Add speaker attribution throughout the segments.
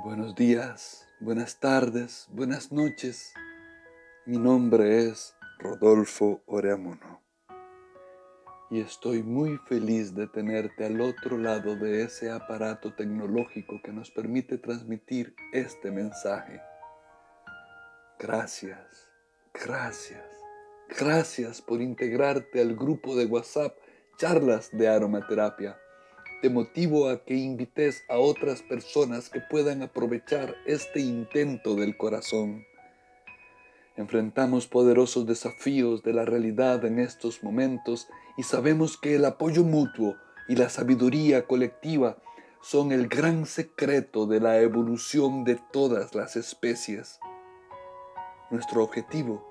Speaker 1: Buenos días, buenas tardes, buenas noches. Mi nombre es Rodolfo Oreamuno y estoy muy feliz de tenerte al otro lado de ese aparato tecnológico que nos permite transmitir este mensaje. Gracias, gracias, gracias por integrarte al grupo de WhatsApp Charlas de Aromaterapia. Te motivo a que invites a otras personas que puedan aprovechar este intento del corazón. Enfrentamos poderosos desafíos de la realidad en estos momentos y sabemos que el apoyo mutuo y la sabiduría colectiva son el gran secreto de la evolución de todas las especies. Nuestro objetivo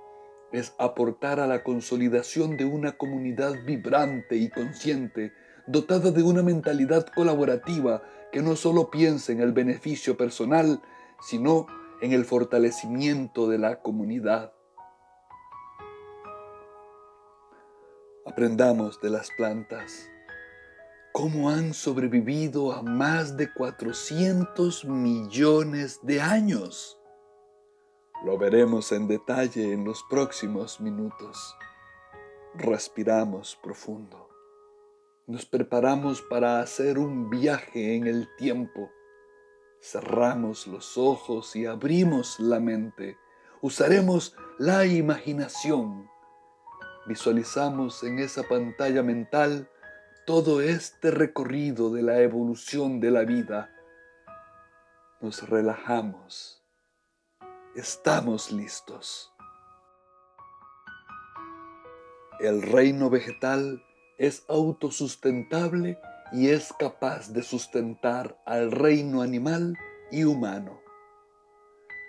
Speaker 1: es aportar a la consolidación de una comunidad vibrante y consciente, dotada de una mentalidad colaborativa que no solo piense en el beneficio personal, sino en el fortalecimiento de la comunidad. Aprendamos de las plantas cómo han sobrevivido a más de 400 millones de años. Lo veremos en detalle en los próximos minutos. Respiramos profundo. Nos preparamos para hacer un viaje en el tiempo. Cerramos los ojos y abrimos la mente. Usaremos la imaginación. Visualizamos en esa pantalla mental todo este recorrido de la evolución de la vida. Nos relajamos. Estamos listos. El reino vegetal es autosustentable y es capaz de sustentar al reino animal y humano.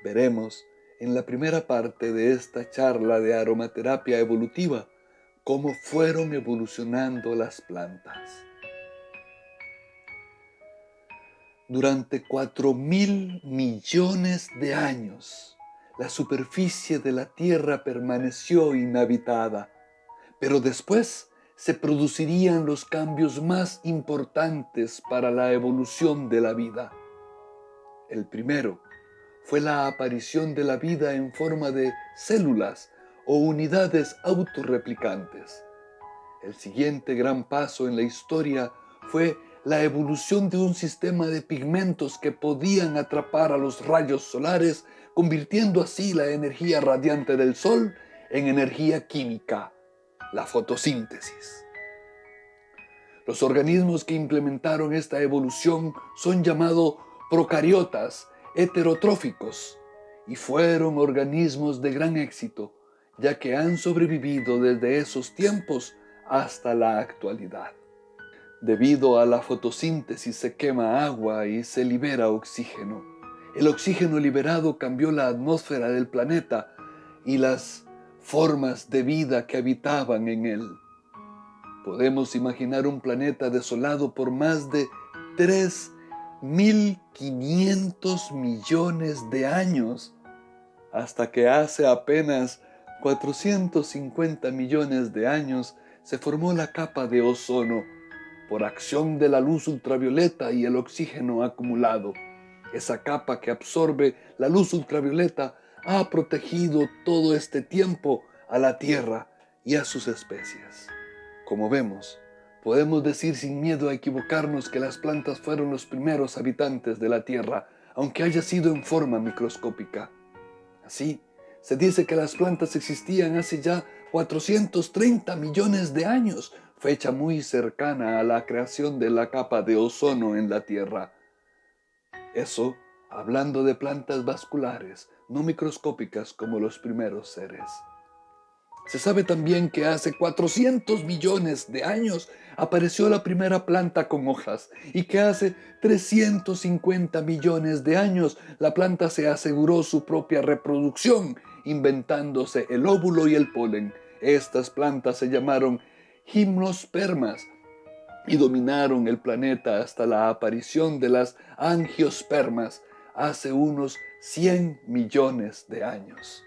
Speaker 1: Veremos en la primera parte de esta charla de aromaterapia evolutiva cómo fueron evolucionando las plantas. Durante 4.000 millones de años, la superficie de la Tierra permaneció inhabitada, pero después se producirían los cambios más importantes para la evolución de la vida. El primero fue la aparición de la vida en forma de células o unidades autorreplicantes. El siguiente gran paso en la historia fue la evolución de un sistema de pigmentos que podían atrapar a los rayos solares, convirtiendo así la energía radiante del sol en energía química, la fotosíntesis. Los organismos que implementaron esta evolución son llamados procariotas heterotróficos y fueron organismos de gran éxito, ya que han sobrevivido desde esos tiempos hasta la actualidad. Debido a la fotosíntesis se quema agua y se libera oxígeno. El oxígeno liberado cambió la atmósfera del planeta y las formas de vida que habitaban en él. Podemos imaginar un planeta desolado por más de 3.500 millones de años, hasta que hace apenas 450 millones de años se formó la capa de ozono por acción de la luz ultravioleta y el oxígeno acumulado. Esa capa que absorbe la luz ultravioleta ha protegido todo este tiempo a la Tierra y a sus especies. Como vemos, podemos decir sin miedo a equivocarnos que las plantas fueron los primeros habitantes de la Tierra, aunque haya sido en forma microscópica. Así, se dice que las plantas existían hace ya 430 millones de años, fecha muy cercana a la creación de la capa de ozono en la Tierra. Eso hablando de plantas vasculares, no microscópicas como los primeros seres. Se sabe también que hace 400 millones de años apareció la primera planta con hojas y que hace 350 millones de años la planta se aseguró su propia reproducción, inventándose el óvulo y el polen. Estas plantas se llamaron gimnospermas y dominaron el planeta hasta la aparición de las angiospermas hace unos 100 millones de años.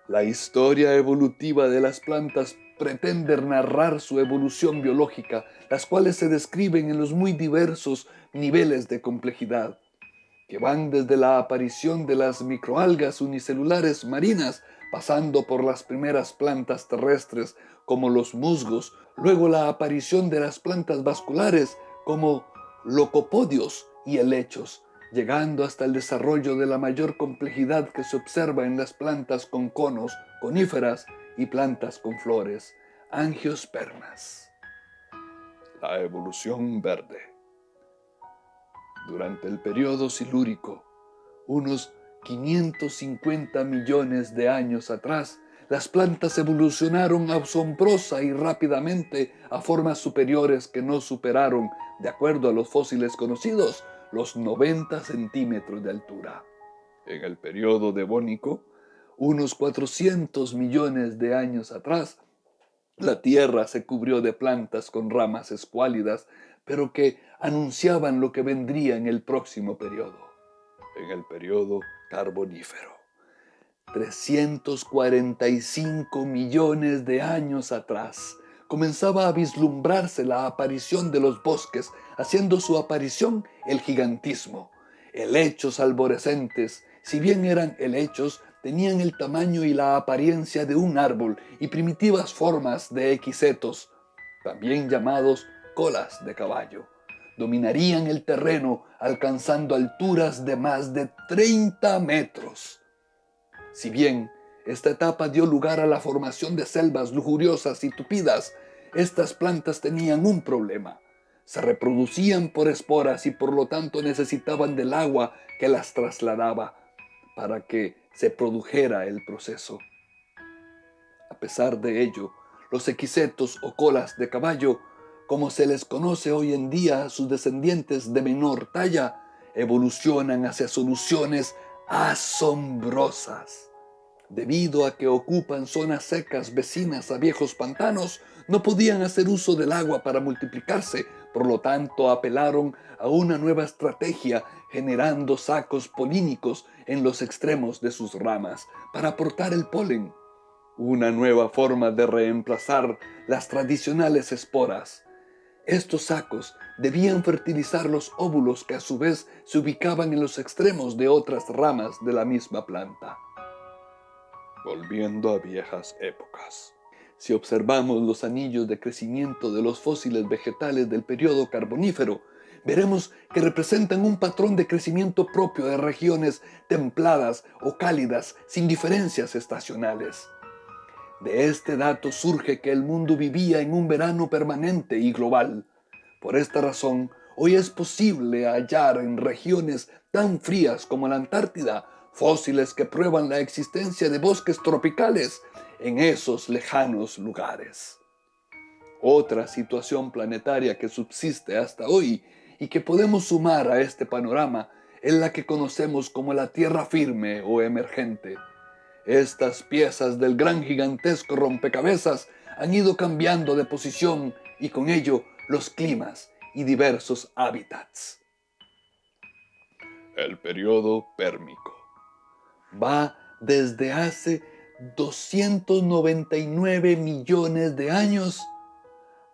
Speaker 1: La historia evolutiva de las plantas pretende narrar su evolución biológica, las cuales se describen en los muy diversos niveles de complejidad. que van desde la aparición de las microalgas unicelulares marinas, pasando por las primeras plantas terrestres como los musgos, luego la aparición de las plantas vasculares como locopodios y helechos, llegando hasta el desarrollo de la mayor complejidad que se observa en las plantas con conos, coníferas y plantas con flores, angiospermas. La evolución verde. Durante el periodo silúrico, unos 550 millones de años atrás, las plantas evolucionaron asombrosa y rápidamente a formas superiores que no superaron, de acuerdo a los fósiles conocidos, los 90 centímetros de altura. En el periodo devónico, unos 400 millones de años atrás, la tierra se cubrió de plantas con ramas escuálidas, pero que anunciaban lo que vendría en el próximo periodo, en el periodo carbonífero. 345 millones de años atrás, comenzaba a vislumbrarse la aparición de los bosques, haciendo su aparición el gigantismo. Helechos arborescentes, si bien eran helechos, tenían el tamaño y la apariencia de un árbol y primitivas formas de equisetos, también llamados colas de caballo. Dominarían el terreno alcanzando alturas de más de 30 metros. Si bien esta etapa dio lugar a la formación de selvas lujuriosas y tupidas, estas plantas tenían un problema. Se reproducían por esporas y por lo tanto necesitaban del agua que las trasladaba para que se produjera el proceso. A pesar de ello, los equisetos o colas de caballo, como se les conoce hoy en día a sus descendientes de menor talla, evolucionan hacia soluciones asombrosas. Debido a que ocupan zonas secas vecinas a viejos pantanos, no podían hacer uso del agua para multiplicarse, por lo tanto apelaron a una nueva estrategia generando sacos polínicos en los extremos de sus ramas para aportar el polen. Una nueva forma de reemplazar las tradicionales esporas. Estos sacos debían fertilizar los óvulos que a su vez se ubicaban en los extremos de otras ramas de la misma planta. Volviendo a viejas épocas. Si observamos los anillos de crecimiento de los fósiles vegetales del periodo carbonífero, veremos que representan un patrón de crecimiento propio de regiones templadas o cálidas sin diferencias estacionales. De este dato surge que el mundo vivía en un verano permanente y global. Por esta razón, hoy es posible hallar en regiones tan frías como la Antártida fósiles que prueban la existencia de bosques tropicales en esos lejanos lugares. Otra situación planetaria que subsiste hasta hoy y que podemos sumar a este panorama es la que conocemos como la tierra firme o emergente. Estas piezas del gran gigantesco rompecabezas han ido cambiando de posición y con ello los climas y diversos hábitats. El periodo pérmico va desde hace 299 millones de años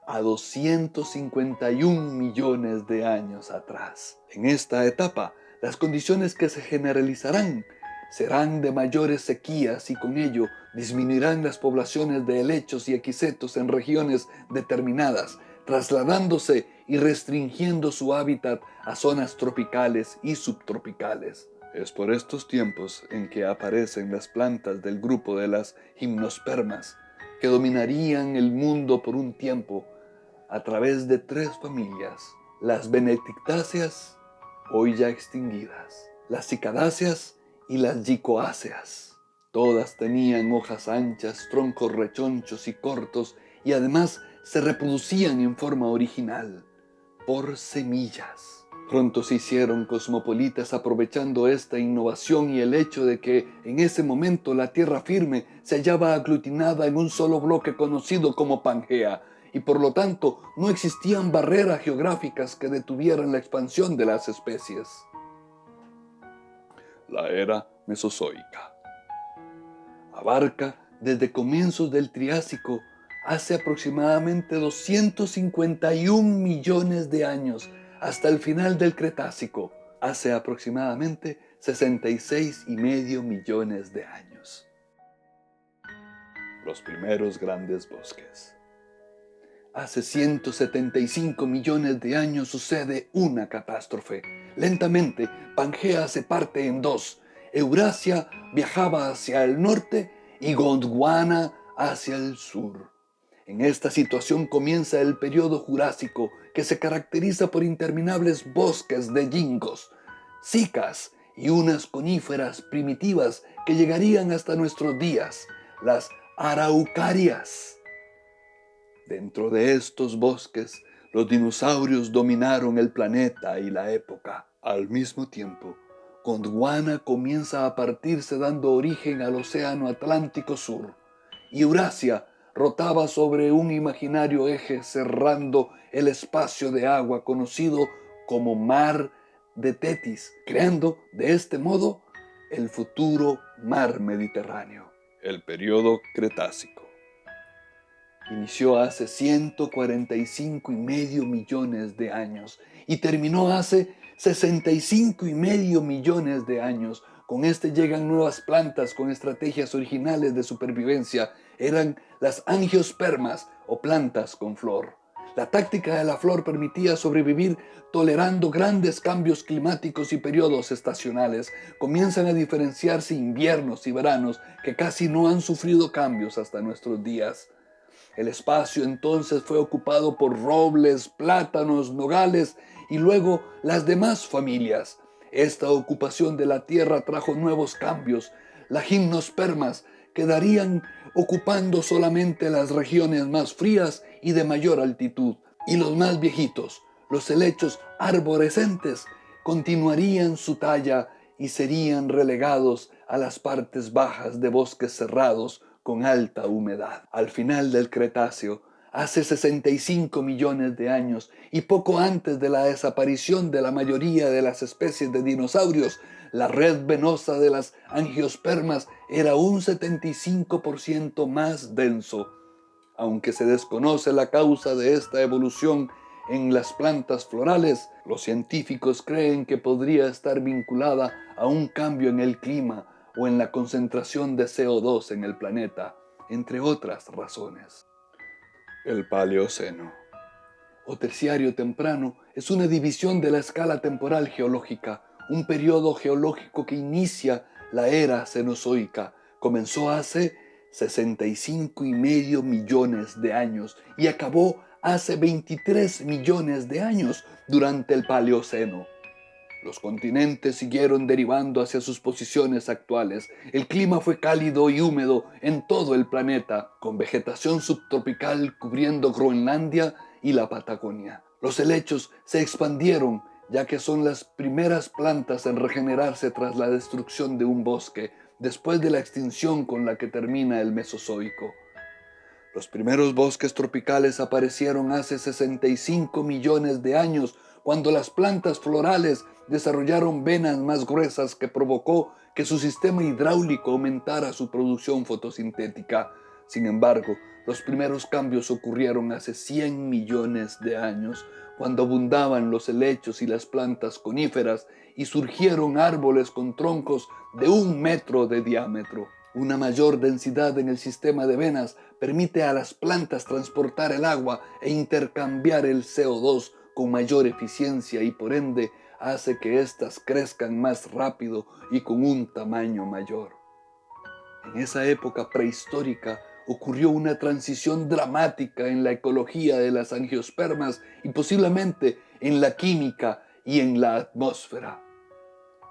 Speaker 1: a 251 millones de años atrás. En esta etapa, las condiciones que se generalizarán serán de mayores sequías y con ello disminuirán las poblaciones de helechos y equisetos en regiones determinadas, trasladándose y restringiendo su hábitat a zonas tropicales y subtropicales. Es por estos tiempos en que aparecen las plantas del grupo de las gimnospermas, que dominarían el mundo por un tiempo a través de 3 familias: las benedictáceas, hoy ya extinguidas, las cicadáceas y las gicoáceas. Todas tenían hojas anchas, troncos rechonchos y cortos, y además se reproducían en forma original, por semillas. Pronto se hicieron cosmopolitas aprovechando esta innovación y el hecho de que en ese momento la tierra firme se hallaba aglutinada en un solo bloque conocido como Pangea, y por lo tanto no existían barreras geográficas que detuvieran la expansión de las especies. La era mesozoica abarca desde comienzos del Triásico hace aproximadamente 251 millones de años hasta el final del Cretácico, hace aproximadamente 66,5 millones de años. Los primeros grandes bosques. Hace 175 millones de años sucede una catástrofe. Lentamente, Pangea se parte en dos. Eurasia viajaba hacia el norte y Gondwana hacia el sur. En esta situación comienza el periodo Jurásico, que se caracteriza por interminables bosques de gingos, cicas y unas coníferas primitivas que llegarían hasta nuestros días, las araucarias. Dentro de estos bosques, los dinosaurios dominaron el planeta y la época. Al mismo tiempo, Gondwana comienza a partirse dando origen al Océano Atlántico Sur, y Eurasia rotaba sobre un imaginario eje cerrando el espacio de agua conocido como Mar de Tetis, creando de este modo el futuro Mar Mediterráneo. El periodo Cretácico inició hace 145,5 millones de años y terminó hace 65,5 millones de años. Con este llegan nuevas plantas con estrategias originales de supervivencia. Eran las angiospermas o plantas con flor. La táctica de la flor permitía sobrevivir tolerando grandes cambios climáticos y periodos estacionales. Comienzan a diferenciarse inviernos y veranos que casi no han sufrido cambios hasta nuestros días. El espacio entonces fue ocupado por robles, plátanos, nogales y luego las demás familias. Esta ocupación de la tierra trajo nuevos cambios. Las gimnospermas quedarían ocupando solamente las regiones más frías y de mayor altitud, y los más viejitos, los helechos arborescentes, continuarían su talla y serían relegados a las partes bajas de bosques cerrados con alta humedad. Al final del Cretáceo, hace 65 millones de años y poco antes de la desaparición de la mayoría de las especies de dinosaurios, la red venosa de las angiospermas era un 75% más denso. Aunque se desconoce la causa de esta evolución en las plantas florales, los científicos creen que podría estar vinculada a un cambio en el clima o en la concentración de CO2 en el planeta, entre otras razones. El Paleoceno o Terciario temprano es una división de la escala temporal geológica, un periodo geológico que inicia la era cenozoica. Comenzó hace 65,5 millones de años y acabó hace 23 millones de años durante el Paleoceno. Los continentes siguieron derivando hacia sus posiciones actuales. El clima fue cálido y húmedo en todo el planeta, con vegetación subtropical cubriendo Groenlandia y la Patagonia. Los helechos se expandieron, ya que son las primeras plantas en regenerarse tras la destrucción de un bosque, después de la extinción con la que termina el Mesozoico. Los primeros bosques tropicales aparecieron hace 65 millones de años, cuando las plantas florales desarrollaron venas más gruesas que provocó que su sistema hidráulico aumentara su producción fotosintética. Sin embargo, los primeros cambios ocurrieron hace 100 millones de años, cuando abundaban los helechos y las plantas coníferas y surgieron árboles con troncos de 1 metro de diámetro. Una mayor densidad en el sistema de venas permite a las plantas transportar el agua e intercambiar el CO2 con mayor eficiencia y por ende hace que éstas crezcan más rápido y con un tamaño mayor. En esa época prehistórica ocurrió una transición dramática en la ecología de las angiospermas y posiblemente en la química y en la atmósfera.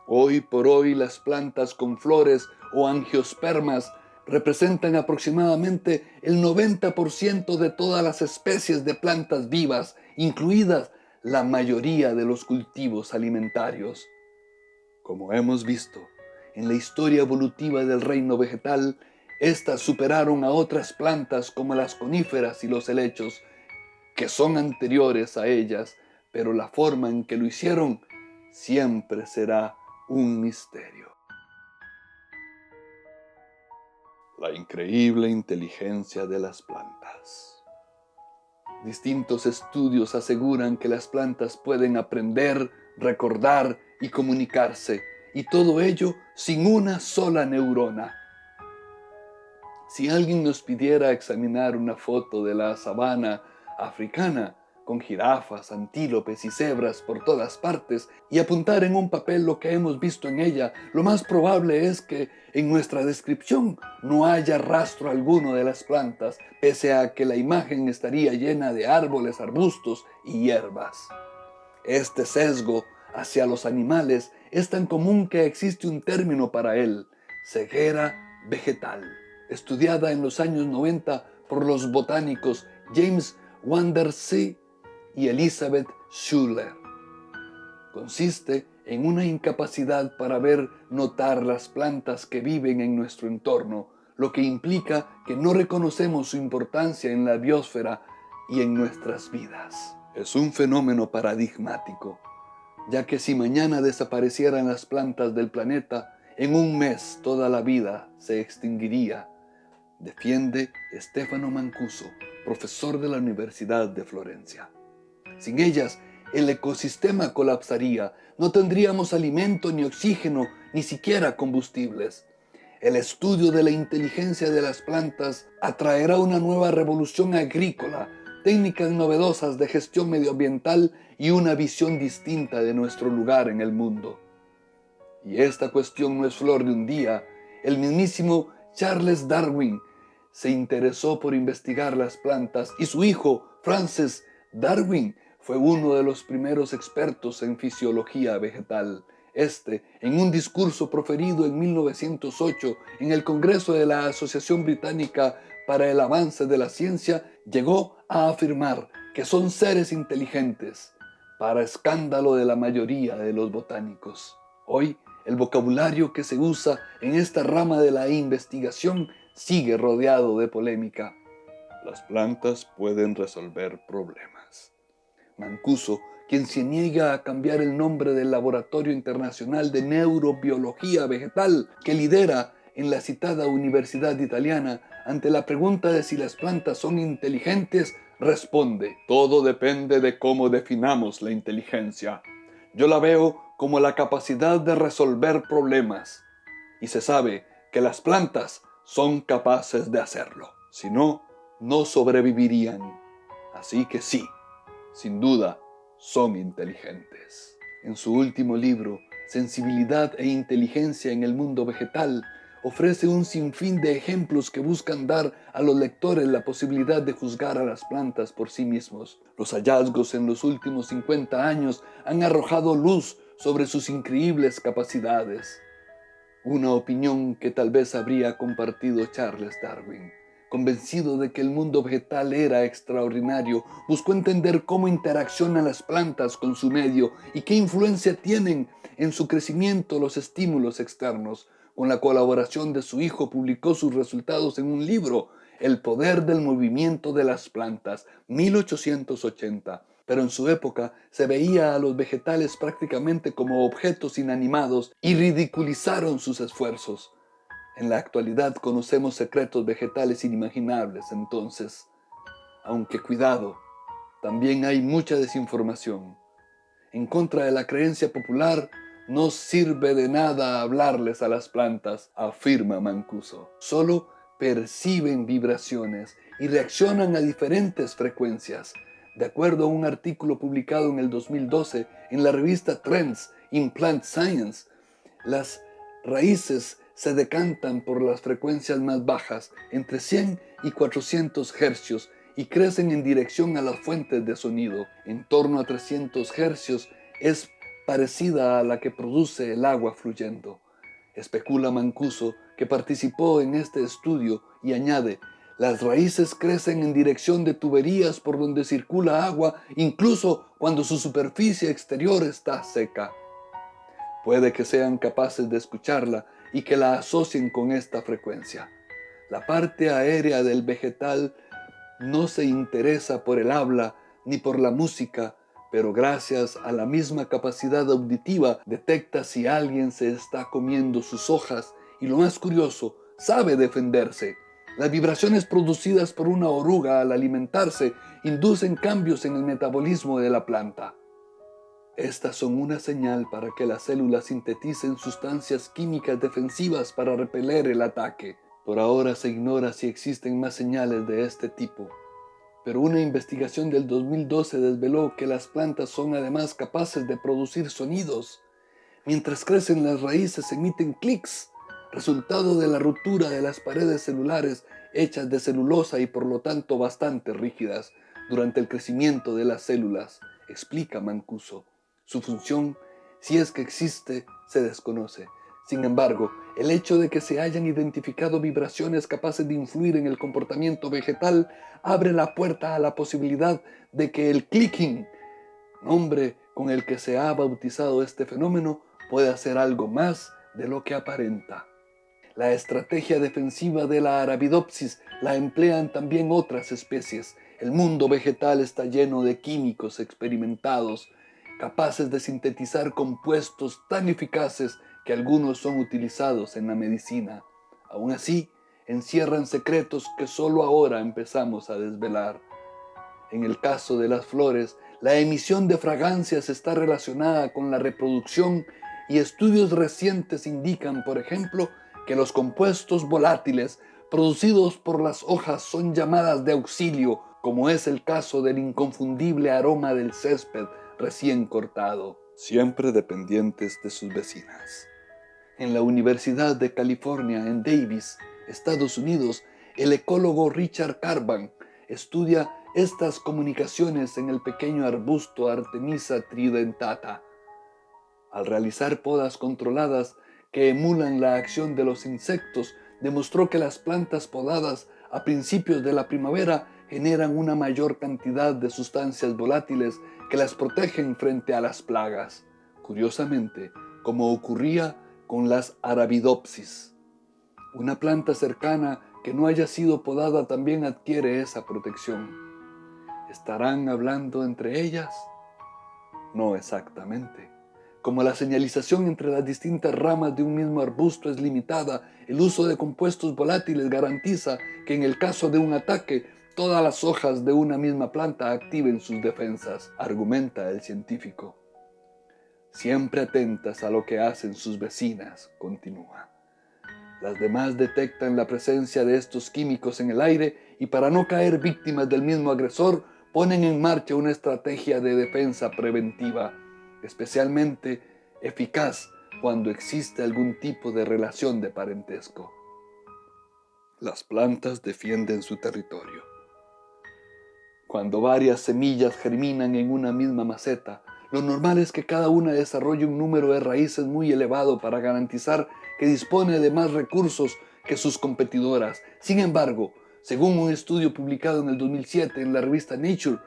Speaker 1: Hoy por hoy las plantas con flores o angiospermas representan aproximadamente el 90% de todas las especies de plantas vivas, incluidas la mayoría de los cultivos alimentarios. Como hemos visto, en la historia evolutiva del reino vegetal, estas superaron a otras plantas como las coníferas y los helechos, que son anteriores a ellas, pero la forma en que lo hicieron siempre será un misterio. La increíble inteligencia de las plantas. Distintos estudios aseguran que las plantas pueden aprender, recordar y comunicarse, y todo ello sin una sola neurona. Si alguien nos pidiera examinar una foto de la sabana africana, con jirafas, antílopes y cebras por todas partes, y apuntar en un papel lo que hemos visto en ella, lo más probable es que en nuestra descripción no haya rastro alguno de las plantas, pese a que la imagen estaría llena de árboles, arbustos y hierbas. Este sesgo hacia los animales es tan común que existe un término para él: ceguera vegetal, estudiada en los años 90 por los botánicos James Wandersee y Elizabeth Schuller. Consiste en una incapacidad para notar las plantas que viven en nuestro entorno, lo que implica que no reconocemos su importancia en la biosfera y en nuestras vidas. Es un fenómeno paradigmático, ya que si mañana desaparecieran las plantas del planeta, en un mes toda la vida se extinguiría, defiende Stefano Mancuso, profesor de la Universidad de Florencia. Sin ellas, el ecosistema colapsaría, no tendríamos alimento ni oxígeno, ni siquiera combustibles. El estudio de la inteligencia de las plantas atraerá una nueva revolución agrícola, técnicas novedosas de gestión medioambiental y una visión distinta de nuestro lugar en el mundo. Y esta cuestión no es flor de un día. El mismísimo Charles Darwin se interesó por investigar las plantas y su hijo, Francis Darwin, fue uno de los primeros expertos en fisiología vegetal. En un discurso proferido en 1908 en el Congreso de la Asociación Británica para el Avance de la Ciencia, llegó a afirmar que son seres inteligentes, para escándalo de la mayoría de los botánicos. Hoy, el vocabulario que se usa en esta rama de la investigación sigue rodeado de polémica. Las plantas pueden resolver problemas. Mancuso, quien se niega a cambiar el nombre del Laboratorio Internacional de Neurobiología Vegetal que lidera en la citada universidad italiana, ante la pregunta de si las plantas son inteligentes, responde: todo depende de cómo definamos la inteligencia. Yo la veo como la capacidad de resolver problemas, y se sabe que las plantas son capaces de hacerlo. Si no, no sobrevivirían. Así que sí, sin duda, son inteligentes. En su último libro, Sensibilidad e inteligencia en el mundo vegetal, ofrece un sinfín de ejemplos que buscan dar a los lectores la posibilidad de juzgar a las plantas por sí mismos. Los hallazgos en los últimos 50 años han arrojado luz sobre sus increíbles capacidades. Una opinión que tal vez habría compartido Charles Darwin. Convencido de que el mundo vegetal era extraordinario, buscó entender cómo interaccionan las plantas con su medio y qué influencia tienen en su crecimiento los estímulos externos. Con la colaboración de su hijo, publicó sus resultados en un libro, El poder del movimiento de las plantas, 1880. Pero en su época se veía a los vegetales prácticamente como objetos inanimados y ridiculizaron sus esfuerzos. En la actualidad conocemos secretos vegetales inimaginables entonces. Aunque cuidado, también hay mucha desinformación. En contra de la creencia popular, no sirve de nada hablarles a las plantas, afirma Mancuso. Solo perciben vibraciones y reaccionan a diferentes frecuencias. De acuerdo a un artículo publicado en el 2012 en la revista Trends in Plant Science, las raíces se decantan por las frecuencias más bajas, entre 100 y 400 hercios, y crecen en dirección a las fuentes de sonido. En torno a 300 hercios es parecida a la que produce el agua fluyendo. Especula Mancuso, que participó en este estudio, y añade: las raíces crecen en dirección de tuberías por donde circula agua, incluso cuando su superficie exterior está seca. Puede que sean capaces de escucharla y que la asocien con esta frecuencia. La parte aérea del vegetal no se interesa por el habla ni por la música, pero gracias a la misma capacidad auditiva detecta si alguien se está comiendo sus hojas y, lo más curioso, sabe defenderse. Las vibraciones producidas por una oruga al alimentarse inducen cambios en el metabolismo de la planta. Estas son una señal para que las células sinteticen sustancias químicas defensivas para repeler el ataque. Por ahora se ignora si existen más señales de este tipo, pero una investigación del 2012 desveló que las plantas son además capaces de producir sonidos. Mientras crecen, las raíces emiten clics, resultado de la ruptura de las paredes celulares hechas de celulosa y por lo tanto bastante rígidas durante el crecimiento de las células, explica Mancuso. Su función, si es que existe, se desconoce. Sin embargo, el hecho de que se hayan identificado vibraciones capaces de influir en el comportamiento vegetal abre la puerta a la posibilidad de que el clicking, nombre con el que se ha bautizado este fenómeno, pueda ser algo más de lo que aparenta. La estrategia defensiva de la Arabidopsis la emplean también otras especies. El mundo vegetal está lleno de químicos experimentados, capaces de sintetizar compuestos tan eficaces que algunos son utilizados en la medicina. Aún así, encierran secretos que solo ahora empezamos a desvelar. En el caso de las flores, la emisión de fragancias está relacionada con la reproducción y estudios recientes indican, por ejemplo, que los compuestos volátiles producidos por las hojas son llamadas de auxilio, como es el caso del inconfundible aroma del césped recién cortado, siempre dependientes de sus vecinas. En la Universidad de California en Davis, Estados Unidos, el ecólogo Richard Carban estudia estas comunicaciones en el pequeño arbusto Artemisa tridentata. Al realizar podas controladas que emulan la acción de los insectos, demostró que las plantas podadas a principios de la primavera generan una mayor cantidad de sustancias volátiles que las protegen frente a las plagas. Curiosamente, como ocurría con las Arabidopsis, una planta cercana que no haya sido podada también adquiere esa protección. ¿Estarán hablando entre ellas? No exactamente. Como la señalización entre las distintas ramas de un mismo arbusto es limitada, el uso de compuestos volátiles garantiza que en el caso de un ataque, todas las hojas de una misma planta activen sus defensas, argumenta el científico. Siempre atentas a lo que hacen sus vecinas, continúa. Las demás detectan la presencia de estos químicos en el aire y para no caer víctimas del mismo agresor, ponen en marcha una estrategia de defensa preventiva, especialmente eficaz cuando existe algún tipo de relación de parentesco. Las plantas defienden su territorio. Cuando varias semillas germinan en una misma maceta, lo normal es que cada una desarrolle un número de raíces muy elevado para garantizar que dispone de más recursos que sus competidoras. Sin embargo, según un estudio publicado en el 2007 en la revista Nature,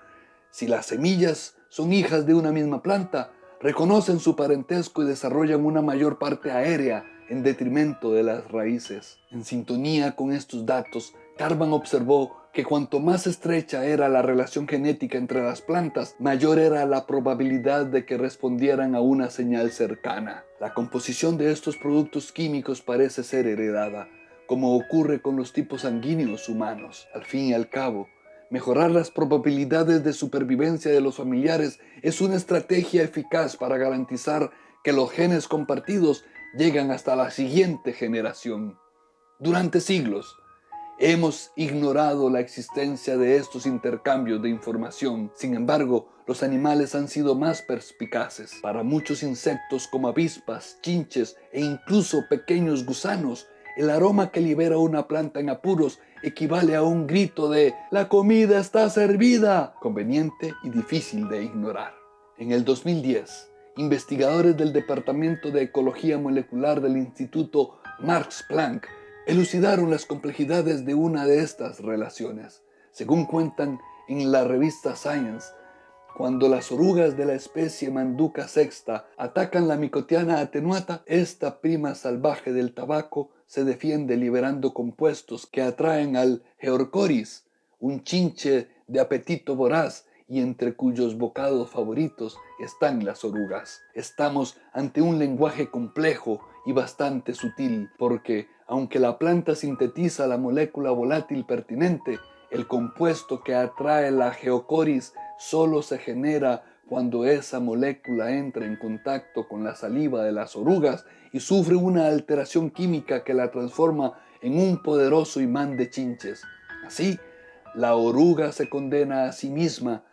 Speaker 1: si las semillas son hijas de una misma planta, reconocen su parentesco y desarrollan una mayor parte aérea en detrimento de las raíces. En sintonía con estos datos, Carban observó que cuanto más estrecha era la relación genética entre las plantas, mayor era la probabilidad de que respondieran a una señal cercana. La composición de estos productos químicos parece ser heredada, como ocurre con los tipos sanguíneos humanos. Al fin y al cabo, mejorar las probabilidades de supervivencia de los familiares es una estrategia eficaz para garantizar que los genes compartidos llegan hasta la siguiente generación. Durante siglos, hemos ignorado la existencia de estos intercambios de información. Sin embargo, los animales han sido más perspicaces. Para muchos insectos como avispas, chinches e incluso pequeños gusanos, el aroma que libera una planta en apuros equivale a un grito de «¡La comida está servida!», conveniente y difícil de ignorar. En el 2010, investigadores del Departamento de Ecología Molecular del Instituto Max Planck elucidaron las complejidades de una de estas relaciones. Según cuentan en la revista Science, cuando las orugas de la especie Manduca sexta atacan la Mycotiana attenuata, esta prima salvaje del tabaco se defiende liberando compuestos que atraen al Georcoris, un chinche de apetito voraz y entre cuyos bocados favoritos están las orugas. Estamos ante un lenguaje complejo y bastante sutil, porque aunque la planta sintetiza la molécula volátil pertinente, el compuesto que atrae la Georcoris solo se genera cuando esa molécula entra en contacto con la saliva de las orugas y sufre una alteración química que la transforma en un poderoso imán de chinches. Así, la oruga se condena a sí misma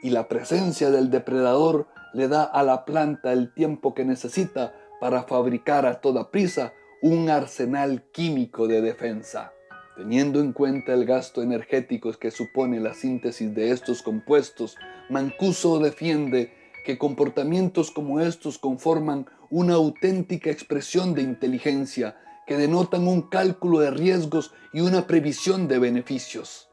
Speaker 1: y la presencia del depredador le da a la planta el tiempo que necesita para fabricar a toda prisa un arsenal químico de defensa. Teniendo en cuenta el gasto energético que supone la síntesis de estos compuestos, Mancuso defiende que comportamientos como estos conforman una auténtica expresión de inteligencia que denotan un cálculo de riesgos y una previsión de beneficios.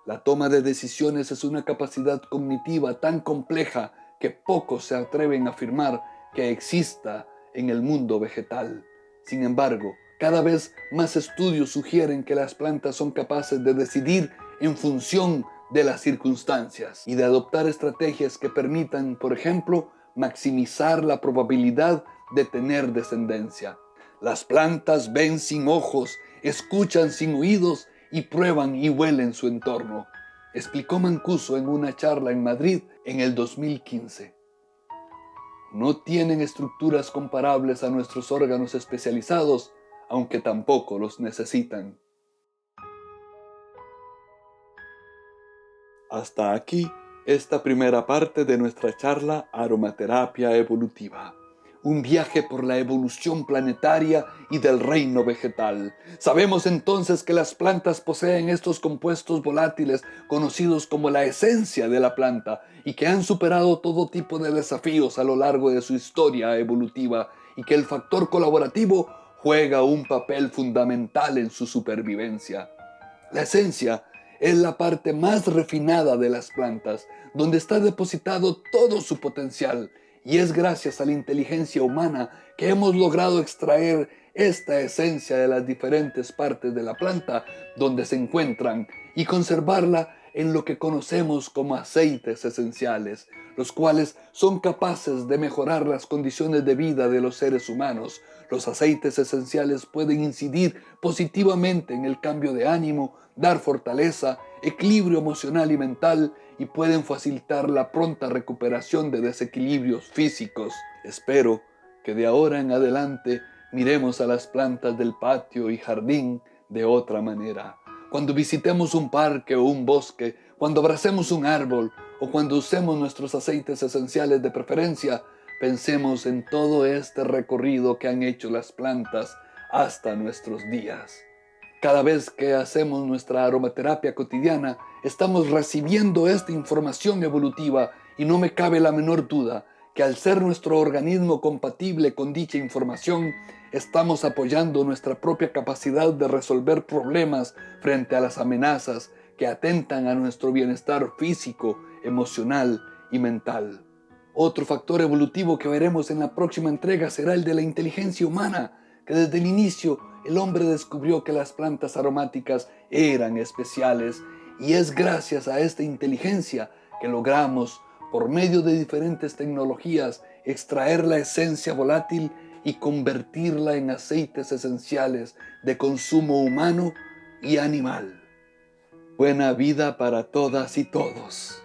Speaker 1: La toma de decisiones es una capacidad cognitiva tan compleja que pocos se atreven a afirmar que exista en el mundo vegetal. Sin embargo, cada vez más estudios sugieren que las plantas son capaces de decidir en función de las circunstancias y de adoptar estrategias que permitan, por ejemplo, maximizar la probabilidad de tener descendencia. Las plantas ven sin ojos, escuchan sin oídos y prueban y huelen su entorno, explicó Mancuso en una charla en Madrid en el 2015. No tienen estructuras comparables a nuestros órganos especializados, aunque tampoco los necesitan. Hasta aquí esta primera parte de nuestra charla Aromaterapia Evolutiva. Un viaje por la evolución planetaria y del reino vegetal. Sabemos entonces que las plantas poseen estos compuestos volátiles conocidos como la esencia de la planta y que han superado todo tipo de desafíos a lo largo de su historia evolutiva y que el factor colaborativo juega un papel fundamental en su supervivencia. La esencia es la parte más refinada de las plantas, donde está depositado todo su potencial, y es gracias a la inteligencia humana que hemos logrado extraer esta esencia de las diferentes partes de la planta donde se encuentran y conservarla en lo que conocemos como aceites esenciales, los cuales son capaces de mejorar las condiciones de vida de los seres humanos. Los aceites esenciales pueden incidir positivamente en el cambio de ánimo, dar fortaleza, equilibrio emocional y mental, y pueden facilitar la pronta recuperación de desequilibrios físicos. Espero que de ahora en adelante miremos a las plantas del patio y jardín de otra manera. Cuando visitemos un parque o un bosque, cuando abracemos un árbol o cuando usemos nuestros aceites esenciales de preferencia, pensemos en todo este recorrido que han hecho las plantas hasta nuestros días. Cada vez que hacemos nuestra aromaterapia cotidiana, estamos recibiendo esta información evolutiva y no me cabe la menor duda que al ser nuestro organismo compatible con dicha información, estamos apoyando nuestra propia capacidad de resolver problemas frente a las amenazas que atentan a nuestro bienestar físico, emocional y mental. Otro factor evolutivo que veremos en la próxima entrega será el de la inteligencia humana, que desde el inicio el hombre descubrió que las plantas aromáticas eran especiales, y es gracias a esta inteligencia que logramos, por medio de diferentes tecnologías, extraer la esencia volátil y convertirla en aceites esenciales de consumo humano y animal. Buena vida para todas y todos.